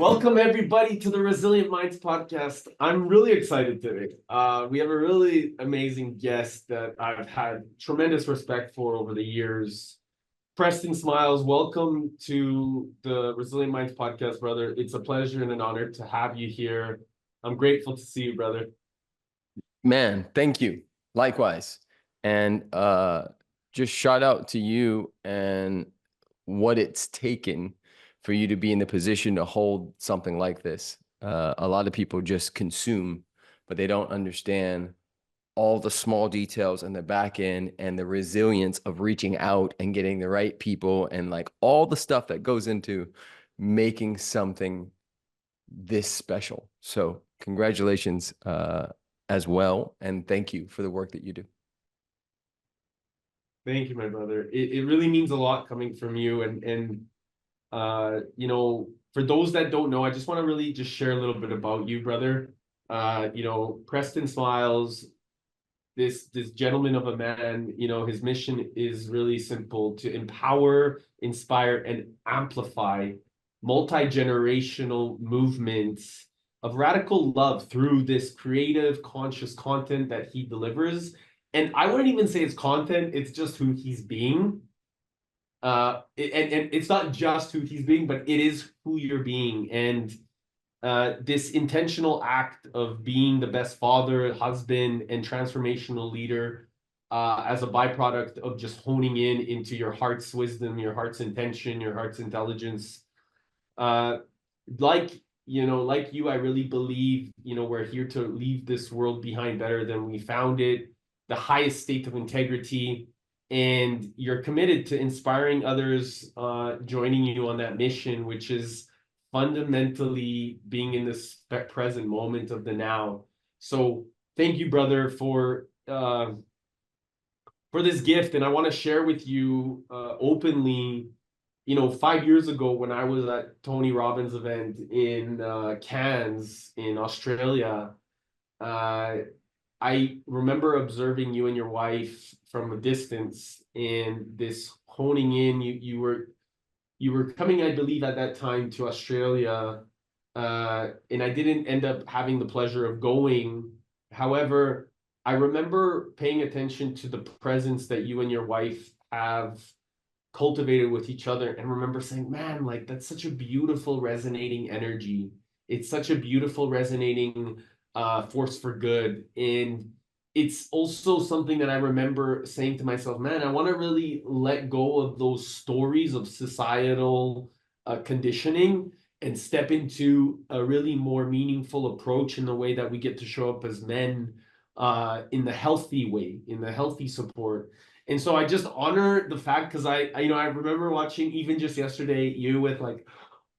Welcome everybody to the Resilient Minds podcast. I'm really excited today. We have a really amazing guest that I've had tremendous respect for over the years. Preston Smiles, welcome to the Resilient Minds podcast, brother. It's a pleasure and an honor to have you here. I'm grateful to see you, brother. Man, thank you. Likewise. And just shout out to you and what it's taken for you to be in the position to hold something like this. A lot of people just consume, but they don't understand all the small details in the back end and the resilience of reaching out and getting the right people and like all the stuff that goes into making something this special. So congratulations as well. And thank you for the work that you do. Thank you, my brother. It really means a lot coming from you. For those that don't know, I just want to really just share a little bit about you, brother. Preston Smiles, this gentleman of a man, his mission is really simple: to empower, inspire, and amplify multi-generational movements of radical love through this creative, conscious content that he delivers. And I wouldn't even say it's content, it's just who he's being. And it's not just who he's being, but it is who you're being. And this intentional act of being the best father, husband, and transformational leader as a byproduct of just honing in into your heart's wisdom, your heart's intention, your heart's intelligence. Uh, like you, I really believe, we're here to leave this world behind better than we found it, the highest state of integrity, and you're committed to inspiring others, joining you on that mission, which is fundamentally being in this present moment of the now. So thank you, brother, for this gift. And I want to share with you openly, 5 years ago when I was at Tony Robbins' event in Cairns in Australia, uh, I remember observing you and your wife from a distance, and this honing in. You were coming, I believe, at that time to Australia, and I didn't end up having the pleasure of going. However, I remember paying attention to the presence that you and your wife have cultivated with each other, and remember saying, man, like, that's such a beautiful resonating energy. It's such a beautiful resonating force for good. And it's also something that I remember saying to myself, man, I want to really let go of those stories of societal conditioning and step into a really more meaningful approach in the way that we get to show up as men, in the healthy way, in the healthy support. And so I just honor the fact, because I remember watching even just yesterday you with like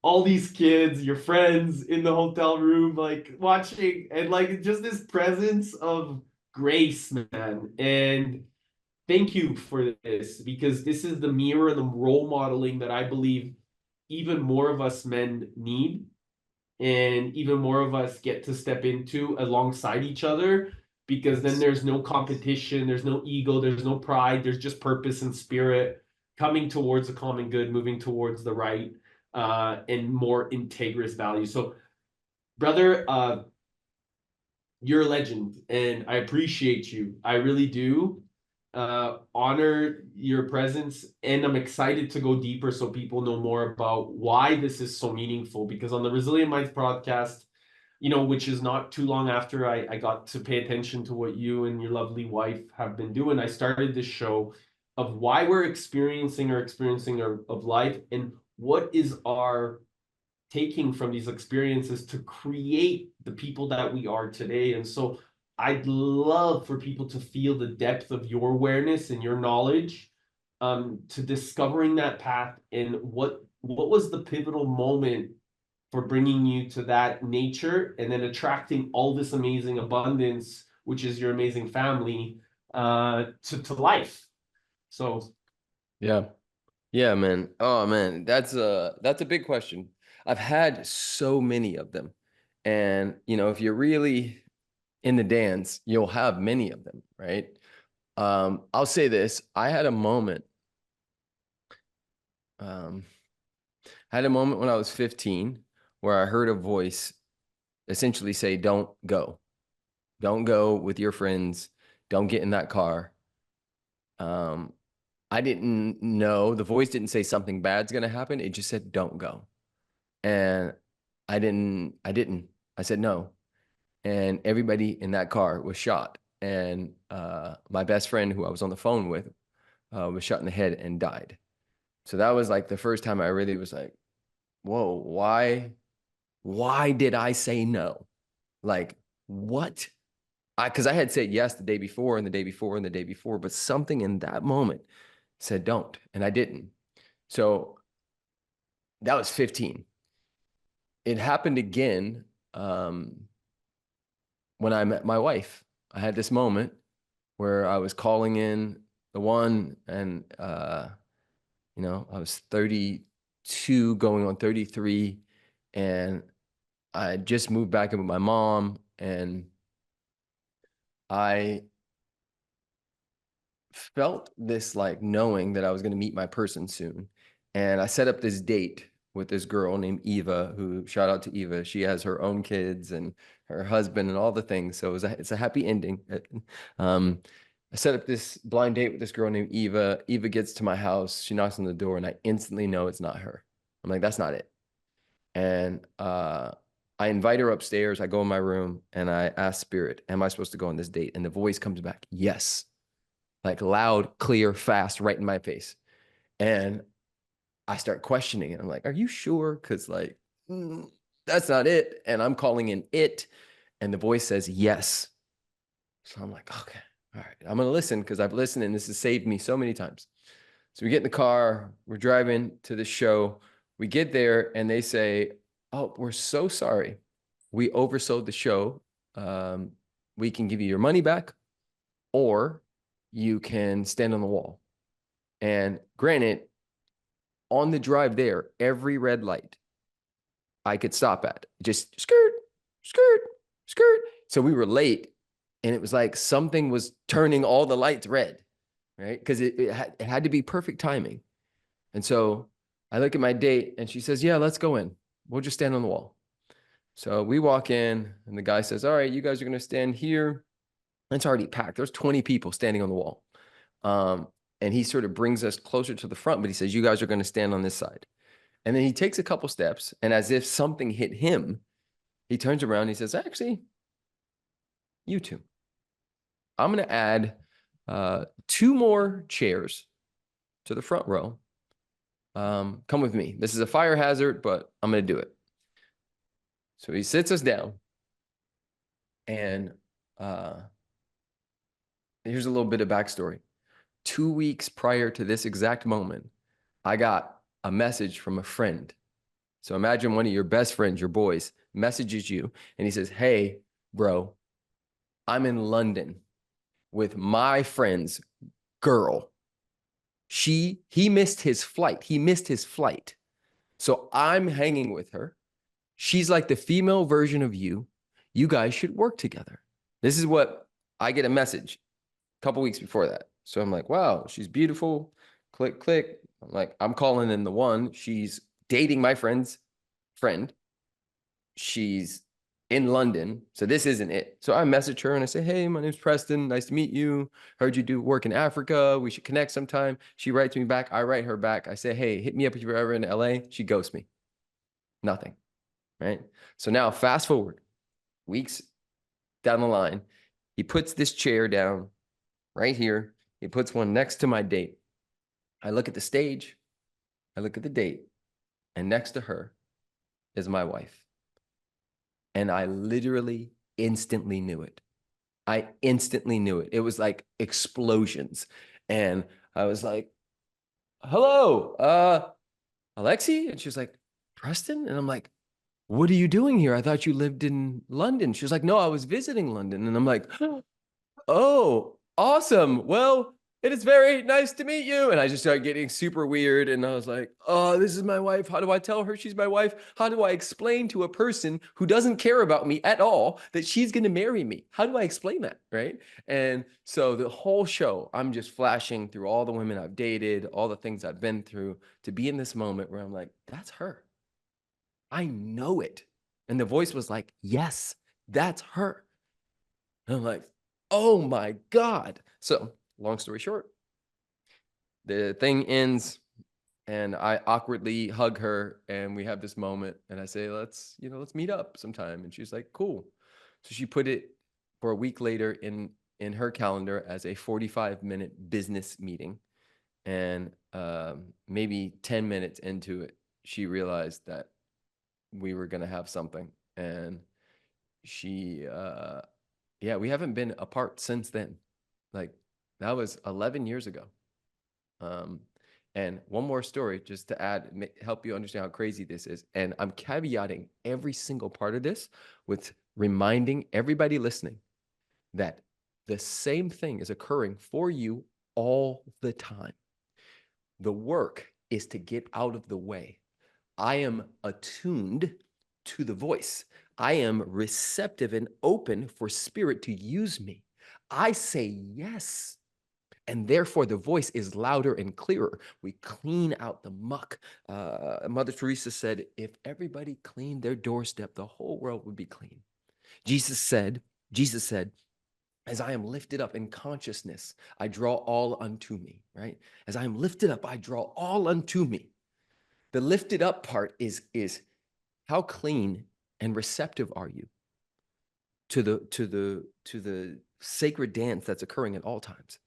all these kids, your friends in the hotel room, like watching, and like just this presence of grace, man. And thank you for this, because this is the mirror and the role modeling that I believe even more of us men need, and even more of us get to step into alongside each other, because then there's no competition, there's no ego, there's no pride, there's just purpose and spirit coming towards a common good, moving towards the right, and more integrous value. So, brother, you're a legend, and I appreciate you. I really do. Honor your presence, and I'm excited to go deeper so people know more about why this is so meaningful. Because on the Resilient Minds podcast, which is not too long after I got to pay attention to what you and your lovely wife have been doing, I started this show of why we're experiencing of life, and what is our taking from these experiences to create the people that we are today. And so I'd love for people to feel the depth of your awareness and your knowledge, to discovering that path, and what was the pivotal moment for bringing you to that nature, and then attracting all this amazing abundance, which is your amazing family, to life. So Yeah, man. Oh man, that's a big question. I've had so many of them. And if you're really in the dance, you'll have many of them, right? I'll say this. I had a moment when I was 15 where I heard a voice essentially say, don't go. Don't go with your friends. Don't get in that car. I didn't know. The voice didn't say something bad's going to happen. It just said, don't go. And I didn't. I said no. And everybody in that car was shot. And my best friend, who I was on the phone with, was shot in the head and died. So that was like the first time I really was like, whoa, why did I say no? Like, what? Because I had said yes the day before and the day before and the day before, but something in that moment said don't, and I didn't. So that was 15. It happened again when I met my wife. I had this moment where I was calling in the one, and you know, I was 32 going on 33, and I had just moved back in with my mom, and I felt this like knowing that I was going to meet my person soon. And I set up this date with this girl named Eva, who, shout out to Eva. She has her own kids and her husband and all the things. So it's a happy ending. I set up this blind date with this girl named Eva. Eva gets to my house. She knocks on the door, and I instantly know it's not her. I'm like, that's not it. And I invite her upstairs. I go in my room and I ask Spirit, am I supposed to go on this date? And the voice comes back, yes. Like loud, clear, fast, right in my face. And I start questioning it. I'm like, are you sure? Because like, that's not it. And I'm calling in it. And the voice says, yes. So I'm like, okay, all right. I'm going to listen because I've listened and this has saved me so many times. So we get in the car. We're driving to the show. We get there and they say, oh, we're so sorry. We oversold the show. We can give you your money back, or you can stand on the wall. And granted, on the drive there, every red light I could stop at, just skirt, skirt, skirt. So we were late, and it was like something was turning all the lights red, right? Because it had to be perfect timing. And so I look at my date, and she says, yeah, let's go in. We'll just stand on the wall. So we walk in, and the guy says, all right, you guys are going to stand here. It's already packed. There's 20 people standing on the wall. And he sort of brings us closer to the front, but he says, you guys are going to stand on this side. And then he takes a couple steps, and as if something hit him, he turns around and he says, actually, you two. I'm going to add 2 more chairs to the front row. Come with me. This is a fire hazard, but I'm going to do it. So he sits us down, and here's a little bit of backstory. 2 weeks prior to this exact moment, I got a message from a friend. So imagine one of your best friends, your boys, messages you, and he says, hey, bro, I'm in London with my friend's girl. He missed his flight. He missed his flight. So I'm hanging with her. She's like the female version of you. You guys should work together. This is what I get a message a couple weeks before that. So I'm like, wow, she's beautiful. Click, click. I'm like, I'm calling in the one. She's dating my friend's friend. She's in London. So this isn't it. So I message her and I say, hey, my name's Preston. Nice to meet you. Heard you do work in Africa. We should connect sometime. She writes me back. I write her back. I say, hey, hit me up if you're ever in LA. She ghosts me. Nothing. Right. So now fast forward weeks down the line. He puts this chair down right here. He puts one next to my date. I look at the stage. I look at the date. And next to her is my wife. And I literally instantly knew it. I instantly knew it. It was like explosions. And I was like, hello, Alexi? And she was like, Preston? And I'm like, what are you doing here? I thought you lived in London. She was like, no, I was visiting London. And I'm like, oh, awesome. Well, it is very nice to meet you. And I just started getting super weird. And I was like, oh, this is my wife. How do I tell her she's my wife? How do I explain to a person who doesn't care about me at all that she's going to marry me? How do I explain that? Right. And so the whole show, I'm just flashing through all the women I've dated, all the things I've been through to be in this moment where I'm like, that's her. I know it. And the voice was like, yes, that's her. And I'm like, oh my God. So long story short, the thing ends and I awkwardly hug her and we have this moment and I say, let's meet up sometime. And she's like, cool. So she put it for a week later in her calendar as a 45-minute business meeting. And maybe 10 minutes into it, she realized that we were going to have something. And she, yeah, we haven't been apart since then. Like that was 11 years ago. And one more story just to add, help you understand how crazy this is. And I'm caveating every single part of this with reminding everybody listening that the same thing is occurring for you all the time. The work is to get out of the way. I am attuned to the voice. I am receptive and open for spirit to use me. I say yes. And therefore, the voice is louder and clearer. We clean out the muck. Mother Teresa said, if everybody cleaned their doorstep, the whole world would be clean. Jesus said, as I am lifted up in consciousness, I draw all unto me, right? As I am lifted up, I draw all unto me. The lifted up part is how clean and receptive are you to the sacred dance that's occurring at all times.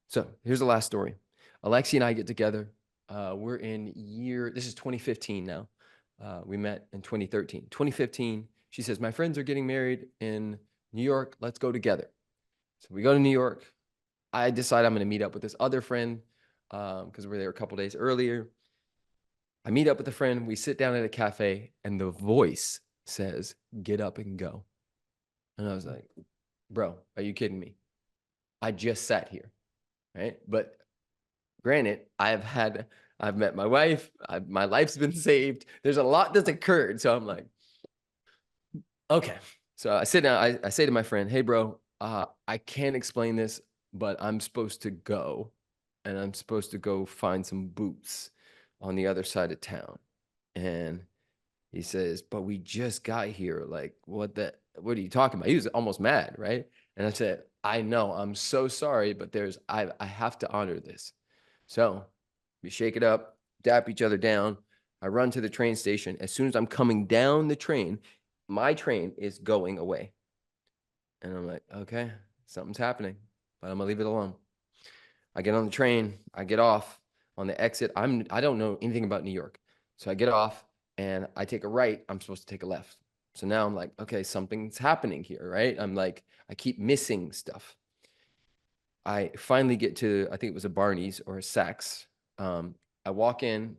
So here's the last story. Alexi and I get together. We're this is 2015 now. We met in 2013. 2015, she says, my friends are getting married in New York. Let's go together. So we go to New York. I decide I'm going to meet up with this other friend because we were there a couple days earlier. I meet up with a friend. We sit down at a cafe and the voice says, get up and go. And I was like, bro, are you kidding me? I just sat here, right? But granted, I've met my wife. My life's been saved. There's a lot that's occurred. So I'm like, okay. So I sit down. I say to my friend, hey, bro, I can't explain this, but I'm supposed to go. And I'm supposed to go find some boots on the other side of town. And he says, but we just got here. Like, what are you talking about? He was almost mad, right? And I said, I know, I'm so sorry, but I have to honor this. So we shake it up, dap each other down. I run to the train station. As soon as I'm coming down the train, my train is going away. And I'm like, okay, something's happening, but I'm gonna leave it alone. I get on the train, I get off on the exit. I don't know anything about New York. So I get off and I take a right. I'm supposed to take a left. So now I'm like, okay, something's happening here, right? I'm like, I keep missing stuff. I finally get to, I think it was a Barney's or a Saks. I walk in,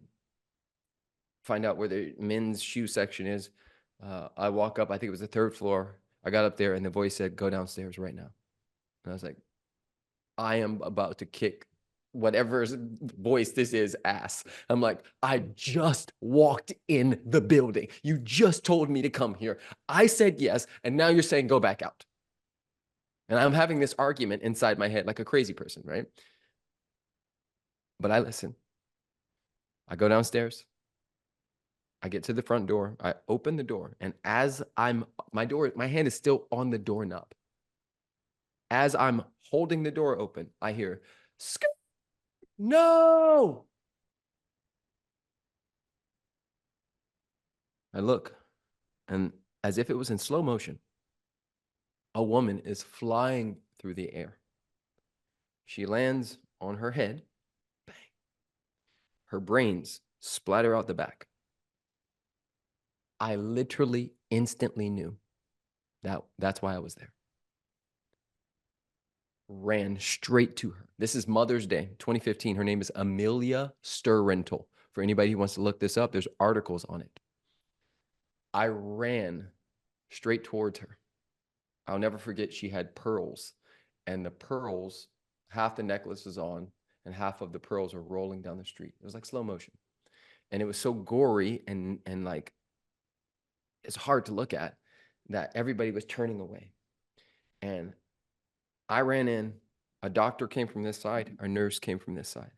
find out where the men's shoe section is. I walk up, I think it was the third floor. I got up there and the voice said, go downstairs right now. And I was like, I am about to kick whatever voice this is ass. I'm like, I just walked in the building. You just told me to come here. I said yes. And now you're saying go back out. And I'm having this argument inside my head like a crazy person, right? But I listen. I go downstairs. I get to the front door. I open the door. And as my hand is still on the doorknob. As I'm holding the door open, I hear, no. I look, and as if it was in slow motion, a woman is flying through the air. She lands on her head. Bang. Her brains splatter out the back. I literally instantly knew that's why I was there. Ran straight to her. This is Mother's Day, 2015. Her name is Amelia Sturrental. For anybody who wants to look this up, there's articles on it. I ran straight towards her. I'll never forget, she had pearls, and the pearls, half the necklace was on and half of the pearls were rolling down the street. It was like slow motion. And it was so gory and like, it's hard to look at that everybody was turning away. And I ran in, a doctor came from this side, a nurse came from this side.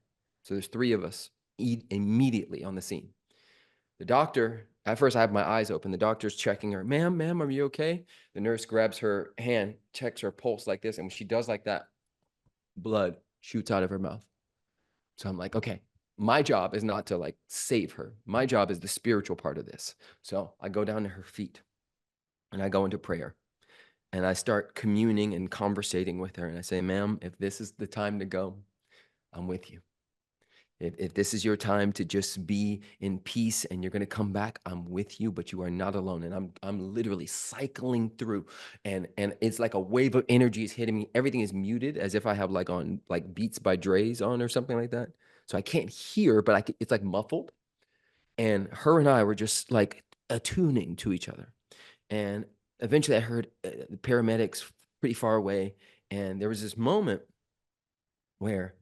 So there's three of us immediately on the scene. The doctor, at first I have my eyes open. The doctor's checking her. Ma'am, are you okay? The nurse grabs her hand, checks her pulse like this. And when she does like that, blood shoots out of her mouth. So I'm like, okay, my job is not to like save her. My job is the spiritual part of this. So I go down to her feet and I go into prayer and I start communing and conversating with her. And I say, ma'am, if this is the time to go, I'm with you. If this is your time to just be in peace and you're going to come back, I'm with you, but you are not alone. And I'm literally cycling through and it's like a wave of energy is hitting me. Everything is muted as if I have like on like Beats by Dre's on or something like that. So I can't hear, but it's like muffled. And her and I were just like attuning to each other. And eventually I heard the paramedics pretty far away. And there was this moment where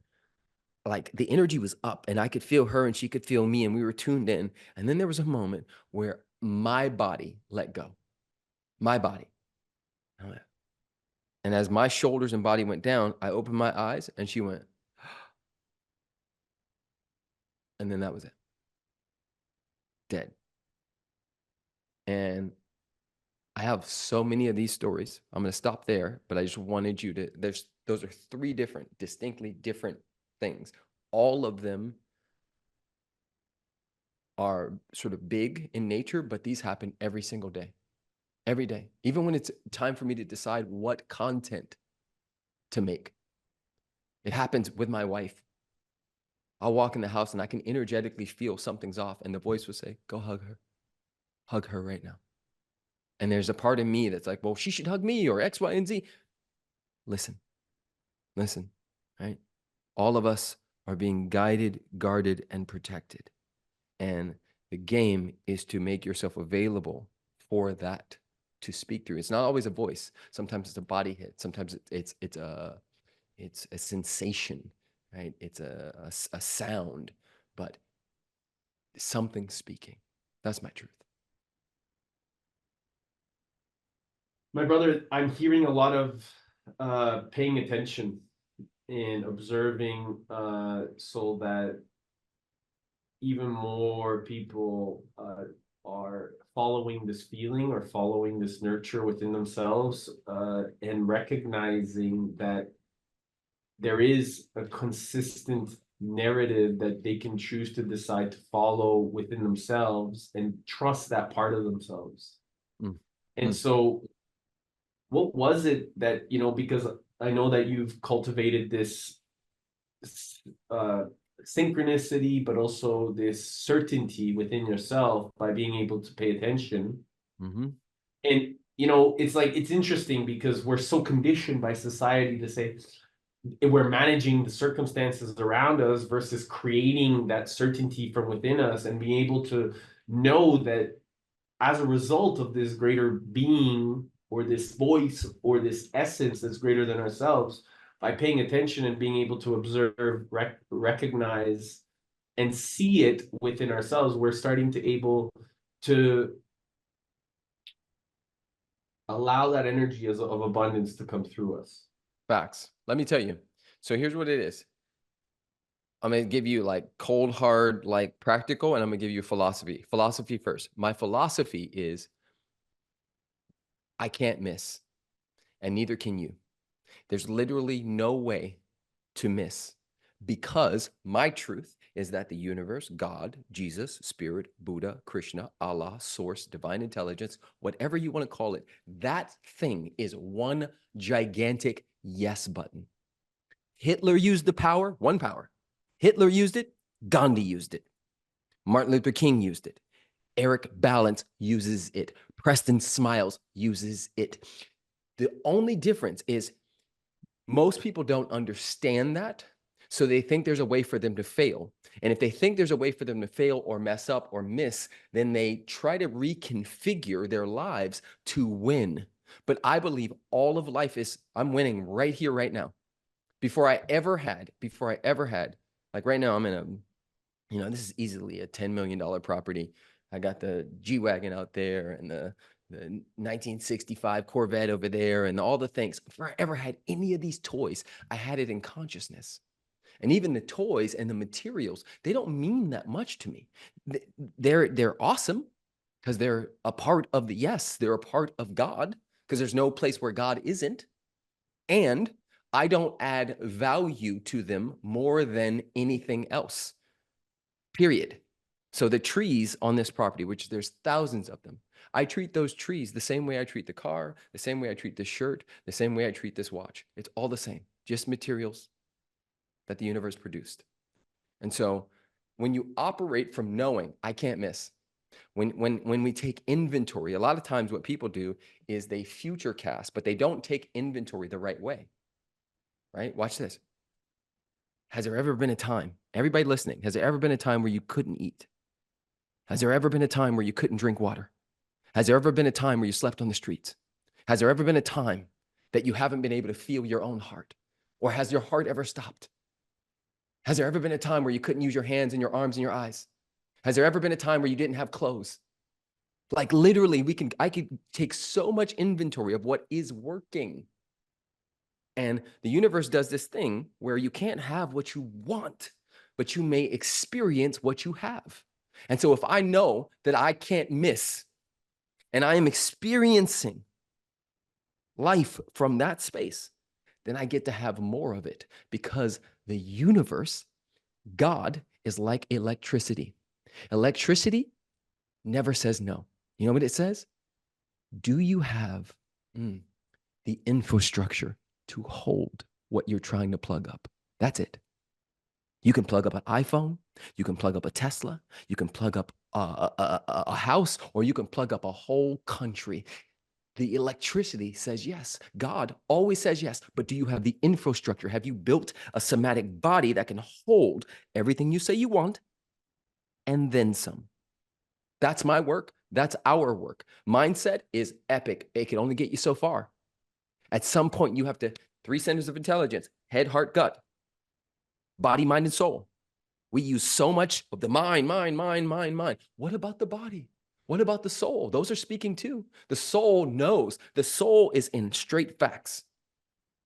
like the energy was up and I could feel her and she could feel me and we were tuned in. And then there was a moment where my body let go, my body. And as my shoulders and body went down, I opened my eyes and she went, and then that was it. Dead. And I have so many of these stories. I'm going to stop there, but I just wanted you to, those are three distinctly different things. All of them are sort of big in nature, but these happen every single day. Every day, even when it's time for me to decide what content to make. It happens with my wife. I'll walk in the house and I can energetically feel something's off and the voice will say, go hug her right now. And there's a part of me that's like, well, she should hug me or X, Y, and Z. Listen, right? All of us are being guided, guarded, and protected. And the game is to make yourself available for that to speak through. It's not always a voice. Sometimes it's a body hit. Sometimes it's a sensation, right? It's a sound, but something speaking. That's my truth. My brother, I'm hearing a lot of paying attention and observing, so that even more people are following this feeling or following this nurture within themselves, and recognizing that there is a consistent narrative that they can choose to decide to follow within themselves and trust that part of themselves. Mm. And so what was it that, because I know that you've cultivated this uh, synchronicity, but also this certainty within yourself by being able to pay attention. Mm-hmm. And, it's like, it's interesting because we're so conditioned by society to say we're managing the circumstances around us versus creating that certainty from within us and being able to know that as a result of this greater being or this voice or this essence that's greater than ourselves, by paying attention and being able to observe, recognize, and see it within ourselves, we're starting to able to allow that energy of abundance to come through us. Facts. Let me tell you. So here's what it is. I'm going to give you like cold, hard, like practical, and I'm going to give you philosophy. Philosophy first. My philosophy is I can't miss, and neither can you. There's literally no way to miss because my truth is that the universe, God, Jesus, Spirit, Buddha, Krishna, Allah, Source, Divine Intelligence, whatever you want to call it, that thing is one gigantic yes button. Hitler used the power, one power. Hitler used it, Gandhi used it. Martin Luther King used it. Eric Balance uses it. Preston Smiles uses it. The only difference is most people don't understand that. So they think there's a way for them to fail. And if they think there's a way for them to fail or mess up or miss, then they try to reconfigure their lives to win. But I believe all of life is, I'm winning right here, right now. Before I ever had, like right now I'm in a, this is easily a $10 million property. I got the G-Wagon out there and the 1965 Corvette over there and all the things. Before I ever had any of these toys, I had it in consciousness. And even the toys and the materials, they don't mean that much to me. They're awesome because they're a part of they're a part of God, because there's no place where God isn't. And I don't add value to them more than anything else, period. So the trees on this property, which there's thousands of them, I treat those trees the same way I treat the car, the same way I treat this shirt, the same way I treat this watch. It's all the same, just materials that the universe produced. And so when you operate from knowing, I can't miss, when we take inventory, a lot of times what people do is they future cast, but they don't take inventory the right way, right? Watch this. Has there ever been a time, everybody listening, has there ever been a time where you couldn't eat? Has there ever been a time where you couldn't drink water? Has there ever been a time where you slept on the streets? Has there ever been a time that you haven't been able to feel your own heart? Or has your heart ever stopped? Has there ever been a time where you couldn't use your hands and your arms and your eyes? Has there ever been a time where you didn't have clothes? Like literally, I could take so much inventory of what is working. And the universe does this thing where you can't have what you want, but you may experience what you have. And so if I know that I can't miss, and I am experiencing life from that space, then I get to have more of it, because the universe, God, is like electricity. Electricity never says no. You know what it says? Do you have the infrastructure to hold what you're trying to plug up? That's it. You can plug up an iPhone, you can plug up a Tesla, you can plug up a house, or you can plug up a whole country. The electricity says yes. God always says yes. But do you have the infrastructure? Have you built a somatic body that can hold everything you say you want and then some? That's my work. That's our work. Mindset is epic. It can only get you so far. At some point, you have to, 3 centers of intelligence: head, heart, gut, body, mind, and soul. We use so much of the mind. What about the body? What about the soul? Those are speaking too. The soul knows. The soul is in straight facts.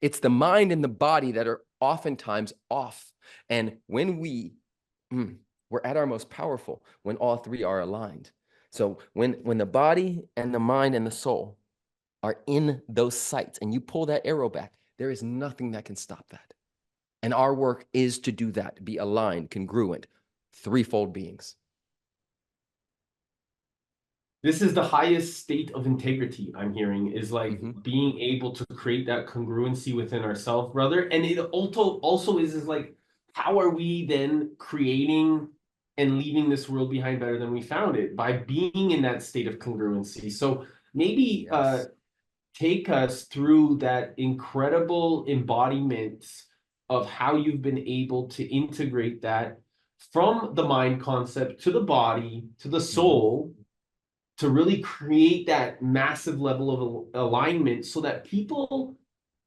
It's the mind and the body that are oftentimes off. And when we're at our most powerful when all three are aligned. So when the body and the mind and the soul are in those sights and you pull that arrow back, there is nothing that can stop that. And our work is to do that, be aligned, congruent, threefold beings. This is the highest state of integrity I'm hearing, is like being able to create that congruency within ourselves, brother. And it also is like, how are we then creating and leaving this world behind better than we found it? By being in that state of congruency. So maybe take us through that incredible embodiment of how you've been able to integrate that from the mind concept to the body to the soul, to really create that massive level of alignment, so that people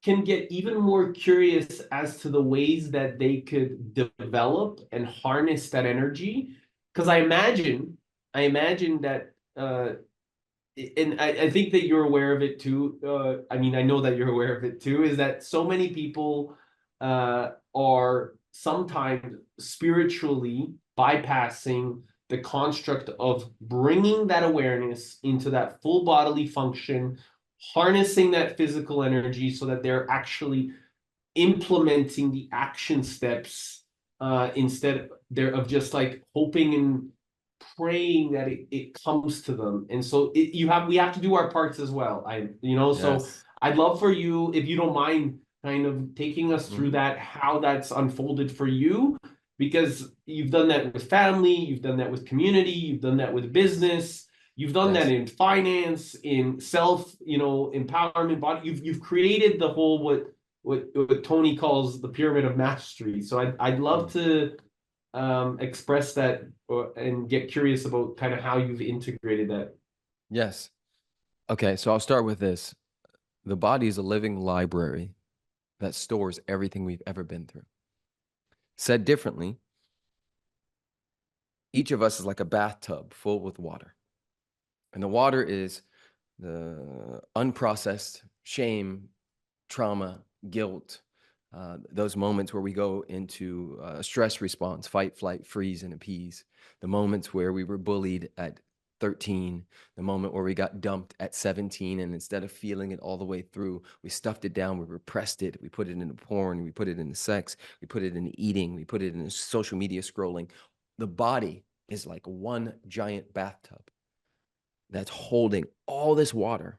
can get even more curious as to the ways that they could develop and harness that energy. Because I imagine that and I think that you're aware of it too. I mean, I know that you're aware of it too, is that so many people are sometimes spiritually bypassing the construct of bringing that awareness into that full bodily function, harnessing that physical energy so that they're actually implementing the action steps instead of just like hoping and praying that it comes to them. And so we have to do our parts as well. So I'd love for you, if you don't mind, kind of taking us through that, how that's unfolded for you, because you've done that with family, you've done that with community, you've done that with business, you've done that in finance, in self, empowerment, body. You've created the whole what Tony calls the pyramid of mastery. So I'd love to express that and get curious about kind of how you've integrated that. Yes. Okay, so I'll start with this. The body is a living library that stores everything we've ever been through. Said differently, each of us is like a bathtub full with water. And the water is the unprocessed shame, trauma, guilt, those moments where we go into stress response, fight, flight, freeze, and appease. The moments where we were bullied at 13, the moment where we got dumped at 17, and instead of feeling it all the way through, we stuffed it down, we repressed it, we put it into porn, we put it into sex, we put it into eating, we put it into social media scrolling. The body is like one giant bathtub that's holding all this water,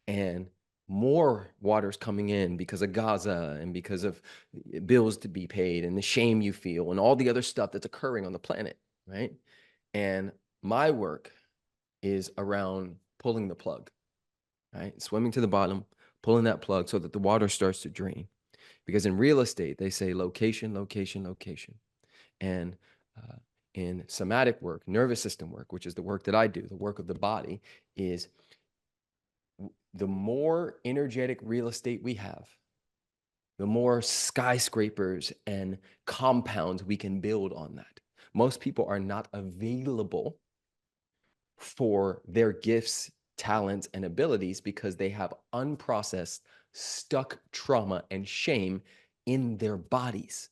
and more water's coming in because of Gaza and because of bills to be paid and the shame you feel and all the other stuff that's occurring on the planet, right? And my work is around pulling the plug, right? Swimming to the bottom, pulling that plug so that the water starts to drain. Because in real estate, they say location, location, location. And in somatic work, nervous system work, which is the work that I do, the work of the body, is the more energetic real estate we have, the more skyscrapers and compounds we can build on that. Most people are not available for their gifts, talents, and abilities because they have unprocessed, stuck trauma and shame in their bodies.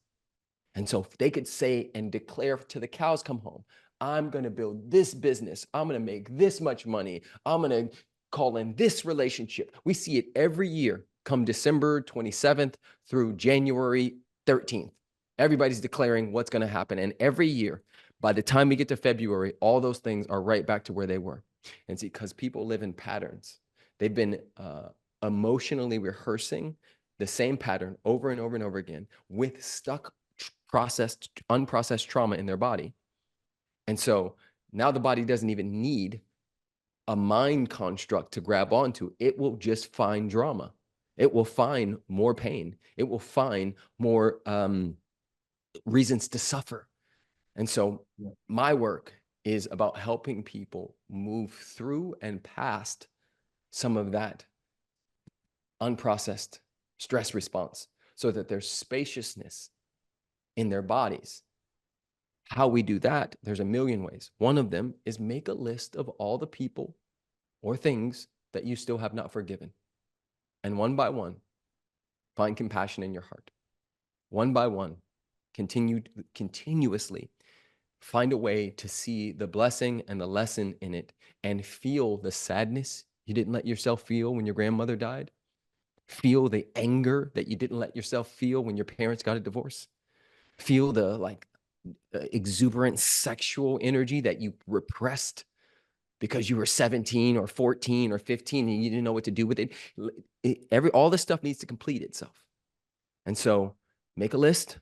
And so if they could say and declare to the cows come home, I'm going to build this business, I'm going to make this much money, I'm going to call in this relationship. We see it every year come December 27th through January 13th. Everybody's declaring what's going to happen. And every year, by the time we get to February, all those things are right back to where they were. And see, because people live in patterns. They've been emotionally rehearsing the same pattern over and over and over again with stuck, unprocessed trauma in their body. And so now the body doesn't even need a mind construct to grab onto. It will just find drama. It will find more pain. It will find more reasons to suffer. And so my work is about helping people move through and past some of that unprocessed stress response so that there's spaciousness in their bodies. How we do that, there's a million ways. One of them is make a list of all the people or things that you still have not forgiven. And one by one, find compassion in your heart. One by one, continuously find a way to see the blessing and the lesson in it and feel the sadness you didn't let yourself feel when your grandmother died. Feel the anger that you didn't let yourself feel when your parents got a divorce. Feel the exuberant sexual energy that you repressed because you were 17 or 14 or 15 and you didn't know what to do with it. All this stuff needs to complete itself. And so make a list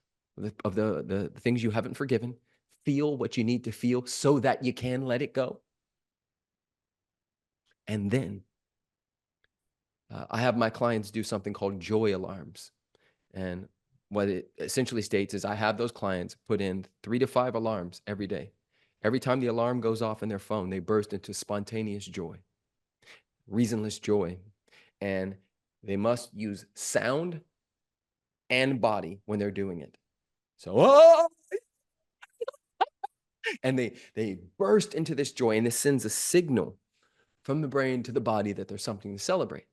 of the things you haven't forgiven. Feel what you need to feel so that you can let it go. And then I have my clients do something called joy alarms. And what it essentially states is I have those clients put in 3 to 5 alarms every day. Every time the alarm goes off in their phone, they burst into spontaneous joy, reasonless joy. And they must use sound and body when they're doing it. So, oh! And they burst into this joy, and this sends a signal from the brain to the body that there's something to celebrate.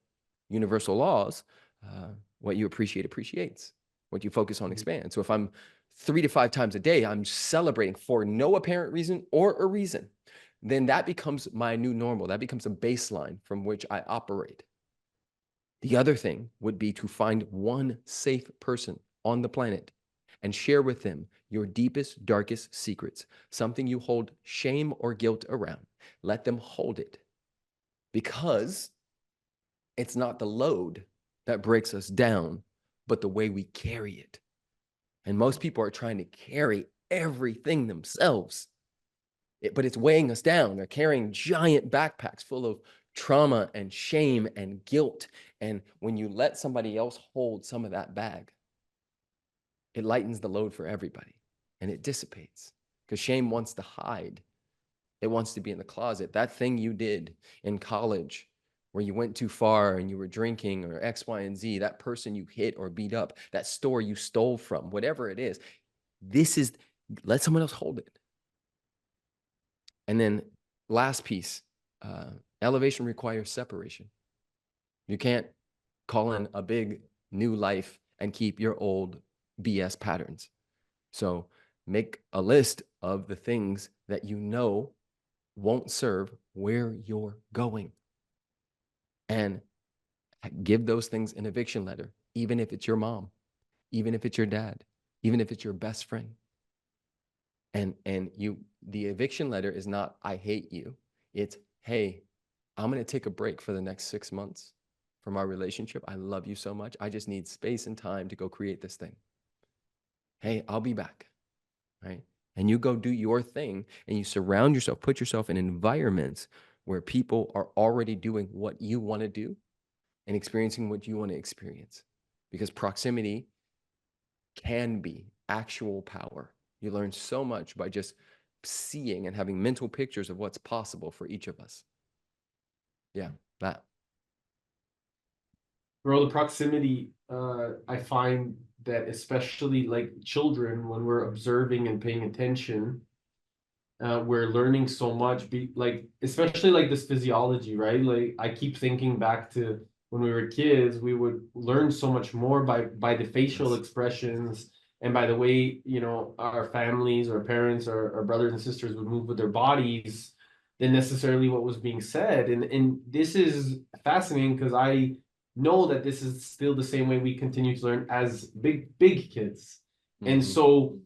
Universal laws, what you appreciate appreciates. What you focus on expands. So if I'm 3 to 5 times a day, I'm celebrating for no apparent reason or a reason, then that becomes my new normal. That becomes a baseline from which I operate. The other thing would be to find one safe person on the planet and share with them your deepest, darkest secrets, something you hold shame or guilt around. Let them hold it, because it's not the load that breaks us down, but the way we carry it. And most people are trying to carry everything themselves, but it's weighing us down. They're carrying giant backpacks full of trauma and shame and guilt. And when you let somebody else hold some of that bag, it lightens the load for everybody and it dissipates, because shame wants to hide. It wants to be in the closet. That thing you did in college where you went too far and you were drinking, or X, Y, and Z, that person you hit or beat up, that store you stole from, whatever it is, let someone else hold it. And then last piece, elevation requires separation. You can't call in a big new life and keep your old BS patterns. So make a list of the things that you know won't serve where you're going, and give those things an eviction letter, even if it's your mom, even if it's your dad, even if it's your best friend. And the eviction letter is not, I hate you. It's, hey, I'm going to take a break for the next 6 months from our relationship. I love you so much. I just need space and time to go create this thing. Hey, I'll be back. Right? And you go do your thing, and you surround yourself, put yourself in environments where people are already doing what you want to do and experiencing what you want to experience. Because proximity can be actual power. You learn so much by just seeing and having mental pictures of what's possible for each of us. Yeah, that. Bro, the proximity, I find that especially like children, when we're observing and paying attention, we're learning so much, like especially like this physiology, right? Like I keep thinking back to when we were kids, we would learn so much more by the facial expressions and by the way, you know, our families, our parents, our brothers and sisters would move with their bodies than necessarily what was being said. And this is fascinating because I know that this is still the same way we continue to learn as big kids. And so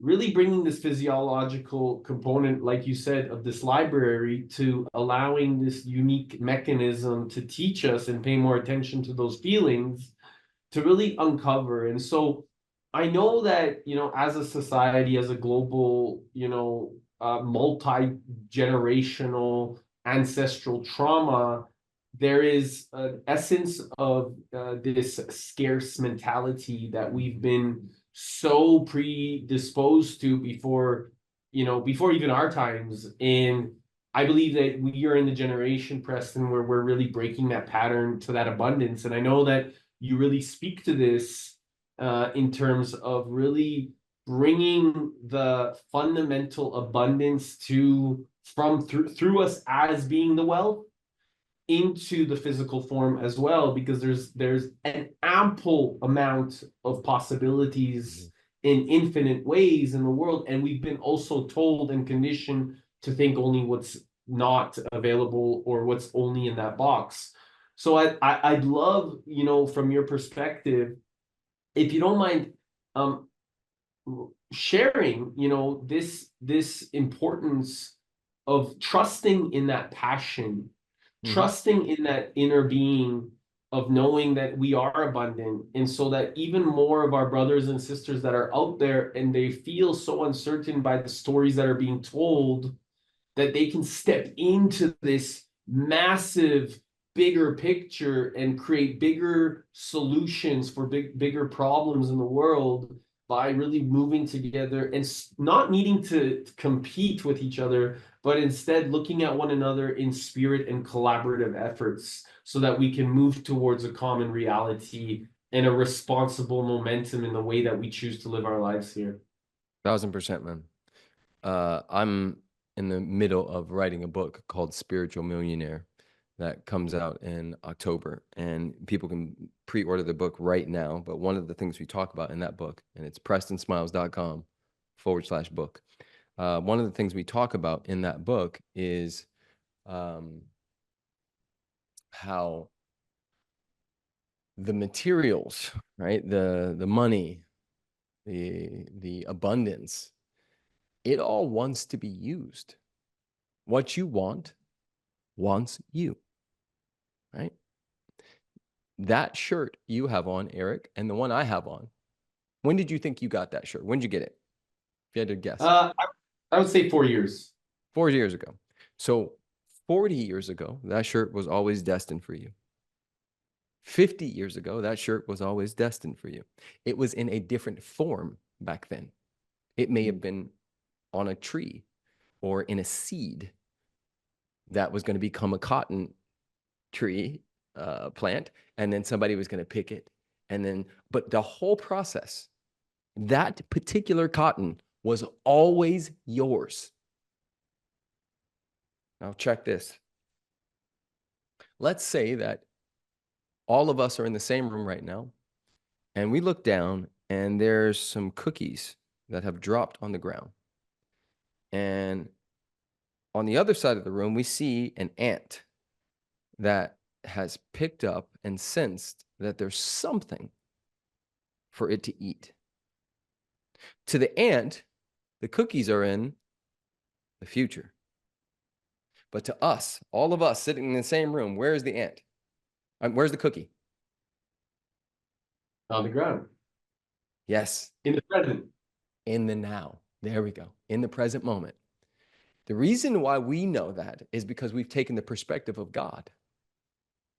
really bringing this physiological component, like you said, of this library to allowing this unique mechanism to teach us and pay more attention to those feelings to really uncover. And so I know that, you know, as a society, as a global, you know, multi-generational ancestral trauma, there is an essence of this scarce mentality that we've been so predisposed to before, you know, before even our times. And I believe that we are in the generation, Preston, where we're really breaking that pattern to that abundance. And I know that you really speak to this in terms of really bringing the fundamental abundance to from through us as being the wealth into the physical form as well, because there's an ample amount of possibilities in infinite ways in the world, and we've been also told and conditioned to think only what's not available or what's only in that box. So I'd love, you know, from your perspective, if you don't mind, um, sharing, you know, this importance of trusting in that passion, trusting in that inner being of knowing that we are abundant, and so that even more of our brothers and sisters that are out there and they feel so uncertain by the stories that are being told, that they can step into this massive bigger picture and create bigger solutions for bigger problems in the world by really moving together and not needing to compete with each other, but instead looking at one another in spirit and collaborative efforts so that we can move towards a common reality and a responsible momentum in the way that we choose to live our lives here. 1000%, man. I'm in the middle of writing a book called Spiritual Millionaire that comes out in October, and people can pre-order the book right now. But one of the things we talk about in that book, and it's prestonsmiles.com/book. One of the things we talk about in that book is how the materials, right? The money, the abundance, it all wants to be used. What you want wants you, right? That shirt you have on, Eric, and the one I have on, when did you think you got that shirt? When did you get it? If you had to guess. I would say 4 years. 4 years ago. So 40 years ago, that shirt was always destined for you. 50 years ago, that shirt was always destined for you. It was in a different form back then. It may have been on a tree or in a seed that was going to become a cotton tree plant, and then somebody was going to pick it. And then, but the whole process, that particular cotton was always yours. Now, check this. Let's say that all of us are in the same room right now, And we look down and there's some cookies that have dropped on the ground. And on the other side of the room, we see an ant that has picked up and sensed that there's something for it to eat. To the ant, the cookies are in the future. But to us, all of us sitting in the same room, where is the ant? Where's the cookie? On the ground. Yes. In the present. In the now. There we go. In the present moment. The reason why we know that is because we've taken the perspective of God.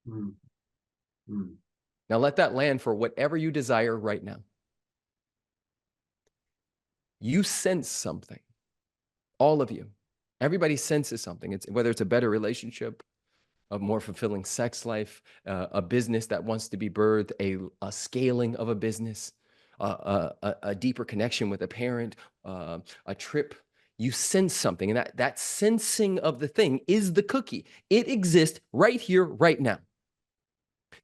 Mm. Mm. Now let that land for whatever you desire right now. You sense something. All of you. Everybody senses something. It's whether it's a better relationship, a more fulfilling sex life, a business that wants to be birthed, a scaling of a business, a deeper connection with a parent, a trip. You sense something, and that sensing of the thing is the cookie. It exists right here, right now.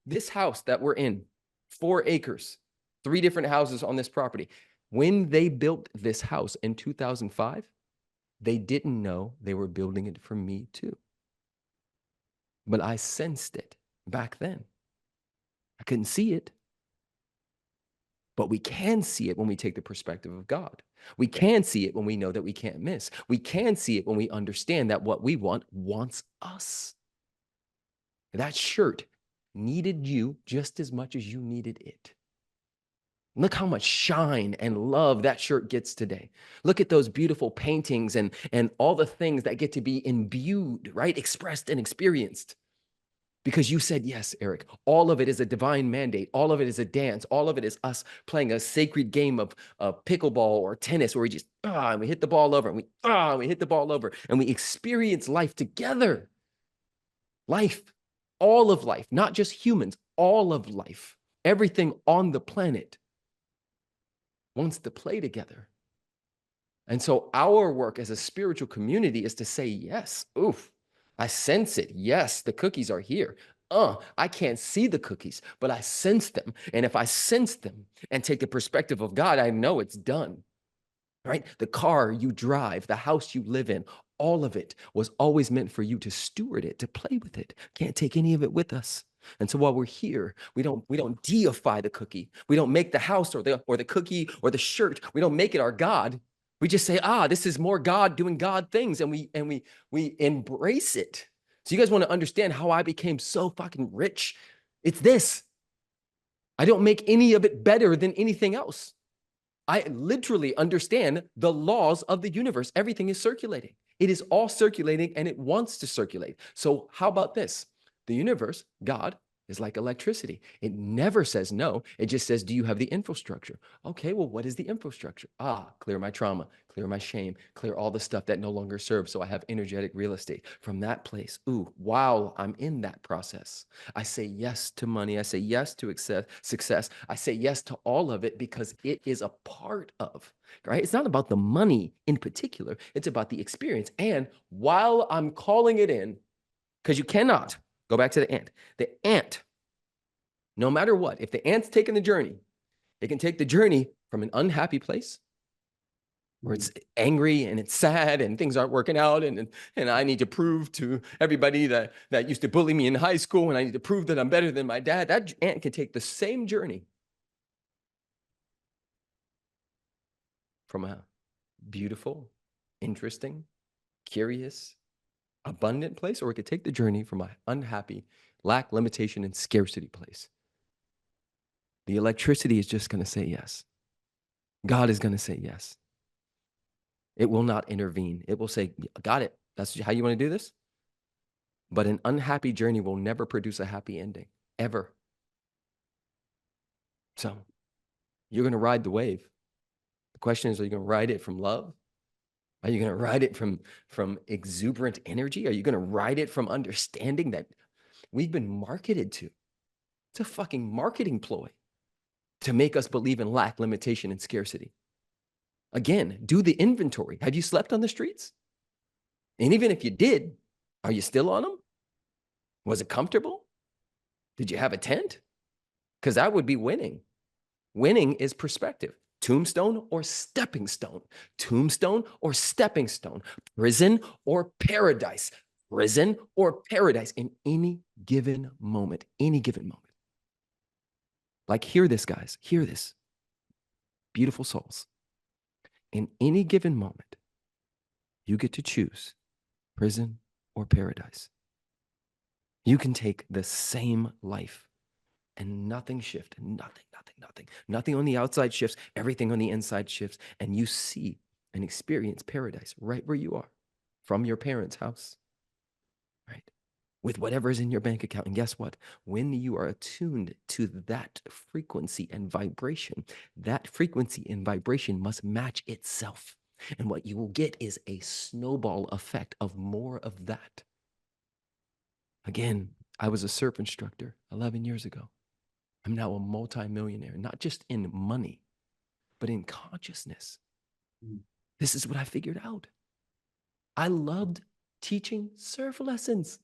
This house that we're in, 4 acres, 3 different houses on this property. When they built this house in 2005, they didn't know they were building it for me too. But I sensed it back then. I couldn't see it. But we can see it when we take the perspective of God. We can see it when we know that we can't miss. We can see it when we understand that what we want wants us. That shirt needed you just as much as you needed it. Look how much shine and love that shirt gets today. Look at those beautiful paintings and all the things that get to be imbued, right? Expressed and experienced. Because you said yes, Eric. All of it is a divine mandate. All of it is a dance. All of it is us playing a sacred game of pickleball or tennis where we just, and we hit the ball over and we hit the ball over and we experience life together. Life, all of life, not just humans, all of life, everything on the planet wants to play together. And so our work as a spiritual community is to say, yes, oof, I sense it. Yes, the cookies are here. I can't see the cookies, but I sense them. And if I sense them and take the perspective of God, I know it's done. Right? The car you drive, the house you live in, all of it was always meant for you to steward it, to play with it. Can't take any of it with us. And so while we're here, we don't deify the cookie. We don't make the house or the cookie or the shirt. We don't make it our God. We just say, this is more God doing God things, and we embrace it. So you guys want to understand how I became so fucking rich? It's this. I don't make any of it better than anything else. I literally understand the laws of the universe. Everything is circulating. It is all circulating and it wants to circulate. So how about this? The universe, God, is like electricity. It never says no. It just says, do you have the infrastructure? Okay, well, what is the infrastructure? Clear my trauma, clear my shame, clear all the stuff that no longer serves. So I have energetic real estate. From that place, while I'm in that process, I say yes to money. I say yes to success. I say yes to all of it because it is a part of, right? It's not about the money in particular. It's about the experience. And while I'm calling it in, because you cannot go back to the ant, no matter what, if the ant's taking the journey, it can take the journey from an unhappy place where it's angry and it's sad and things aren't working out and I need to prove to everybody that used to bully me in high school and I need to prove that I'm better than my dad. That ant can take the same journey from a beautiful, interesting, curious, abundant place, or it could take the journey from an unhappy, lack, limitation, and scarcity place. The electricity is just going to say yes. God is going to say yes. It will not intervene. It will say, got it. That's how you want to do this? But an unhappy journey will never produce a happy ending, ever. So you're going to ride the wave. The question is, are you going to ride it from love? Are you going to ride it from exuberant energy? Are you going to ride it from understanding that we've been marketed to? It's a fucking marketing ploy to make us believe in lack, limitation, and scarcity. Again, do the inventory. Have you slept on the streets? And even if you did, are you still on them? Was it comfortable? Did you have a tent? Because that would be winning. Winning is perspective. Tombstone or stepping stone. Tombstone or stepping stone. Prison or paradise. Prison or paradise in any given moment. Any given moment. Like, hear this, guys. Hear this. Beautiful souls. In any given moment, you get to choose prison or paradise. You can take the same life and nothing shift, nothing on the outside shifts, everything on the inside shifts, and you see and experience paradise right where you are, from your parents' house, right? With whatever's in your bank account. And guess what? When you are attuned to that frequency and vibration, that frequency and vibration must match itself. And what you will get is a snowball effect of more of that. Again, I was a surf instructor 11 years ago. I'm now a multimillionaire, not just in money, but in consciousness. This is what I figured out. I loved teaching surf lessons.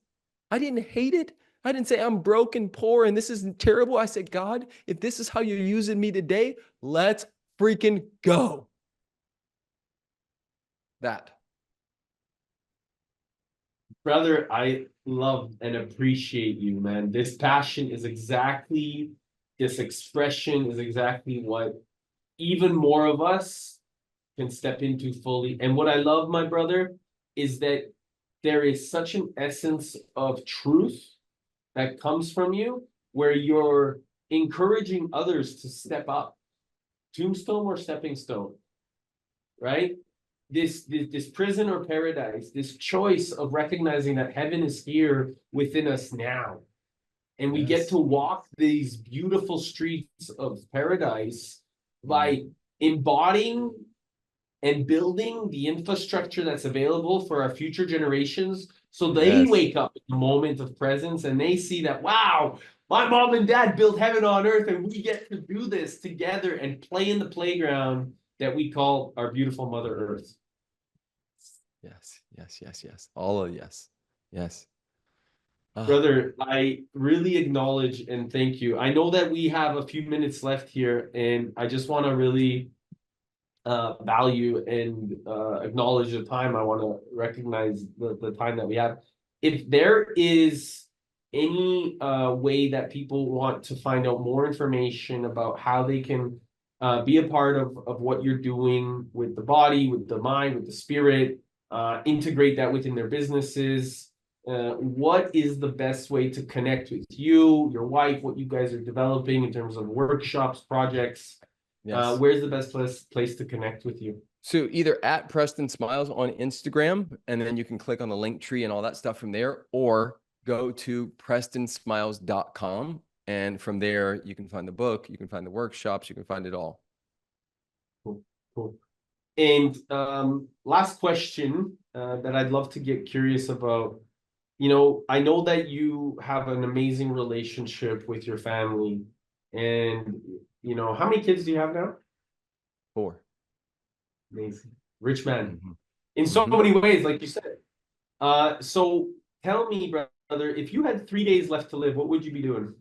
I didn't hate it. I didn't say I'm broke and poor and this is terrible. I said, God, if this is how you're using me today, let's freaking go. That. Brother, I love and appreciate you, man. This passion is exactly, this expression is exactly what even more of us can step into fully. And what I love, my brother, is that there is such an essence of truth that comes from you where you're encouraging others to step up. Tombstone or stepping stone, right? This prison or paradise, this choice of recognizing that heaven is here within us now. And we get to walk these beautiful streets of paradise by embodying and building the infrastructure that's available for our future generations. So they wake up in the moment of presence and they see that, wow, my mom and dad built heaven on earth and we get to do this together and play in the playground that we call our beautiful Mother Earth. Yes. All of yes. Yes. Brother, I really acknowledge and thank you. I know that we have a few minutes left here, and I just want to really value and acknowledge the time. I want to recognize the time that we have. If there is any way that people want to find out more information about how they can be a part of what you're doing with the body, with the mind, with the spirit, integrate that within their businesses, what is the best way to connect with you, your wife, what you guys are developing in terms of workshops, projects? Where's the best place to connect with you? So either at Preston Smiles on Instagram, and then you can click on the link tree and all that stuff from there, or go to prestonsmiles.com. And from there, you can find the book, you can find the workshops, you can find it all. Cool. And last question that I'd love to get curious about. You know, I know that you have an amazing relationship with your family. And, you know, how many kids do you have now? 4. Amazing. Rich man. In so many ways, like you said. So tell me, brother, if you had 3 days left to live, what would you be doing?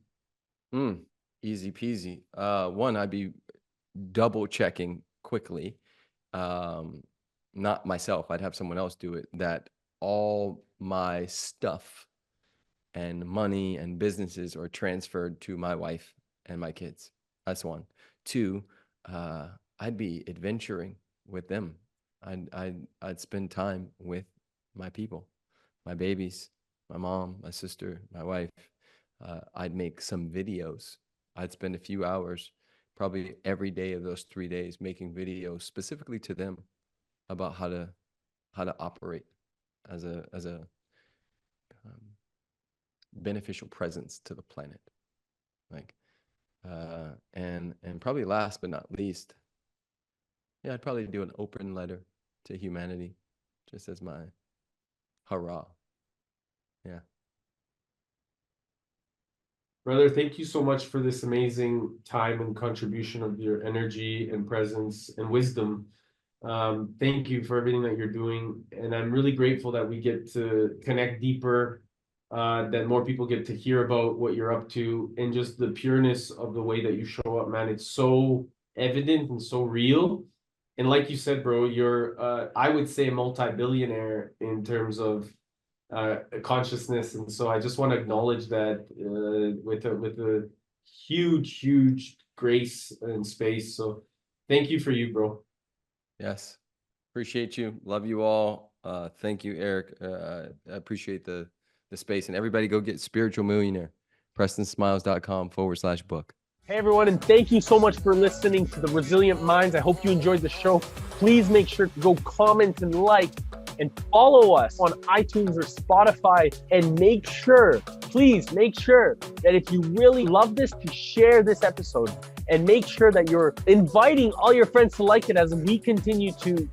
Easy peasy. One, I'd be double checking quickly. Not myself, I'd have someone else do it, that all my stuff and money and businesses are transferred to my wife and my kids. That's one. 2, I'd be adventuring with them. I'd spend time with my people, my babies, my mom, my sister, my wife. I'd make some videos. I'd spend a few hours, probably every day of those 3 days, making videos specifically to them about how to operate as a beneficial presence to the planet. Like, and probably last but not least, I'd probably do an open letter to humanity, just as my hurrah. Yeah. Brother, thank you so much for this amazing time and contribution of your energy and presence and wisdom. Thank you for everything that you're doing. And I'm really grateful that we get to connect deeper that more people get to hear about what you're up to, and just the pureness of the way that you show up, man. It's so evident and so real. And like you said, bro, you're, I would say, a multi-billionaire in terms of consciousness. And so I just want to acknowledge that with a huge grace and space. So thank you for you, bro. Yes. Appreciate you. Love you all. Thank you, Eric. I appreciate the space, and everybody go get Spiritual Millionaire, prestonsmiles.com/book. Hey everyone, and thank you so much for listening to The Resilient Minds. I hope you enjoyed the show. Please make sure to go comment and like and follow us on iTunes or Spotify, and make sure, please make sure that if you really love this, to share this episode, and make sure that you're inviting all your friends to like it as we continue to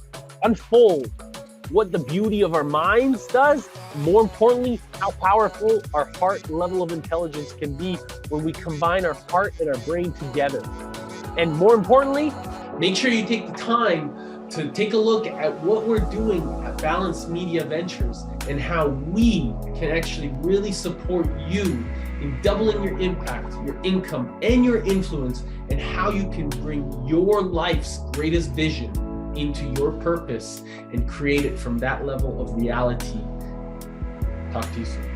unfold what the beauty of our minds does. More importantly, how powerful our heart level of intelligence can be when we combine our heart and our brain together. And more importantly, make sure you take the time to take a look at what we're doing at Balanced Media Ventures and how we can actually really support you in doubling your impact, your income, and your influence, and how you can bring your life's greatest vision into your purpose and create it from that level of reality. Talk to you soon.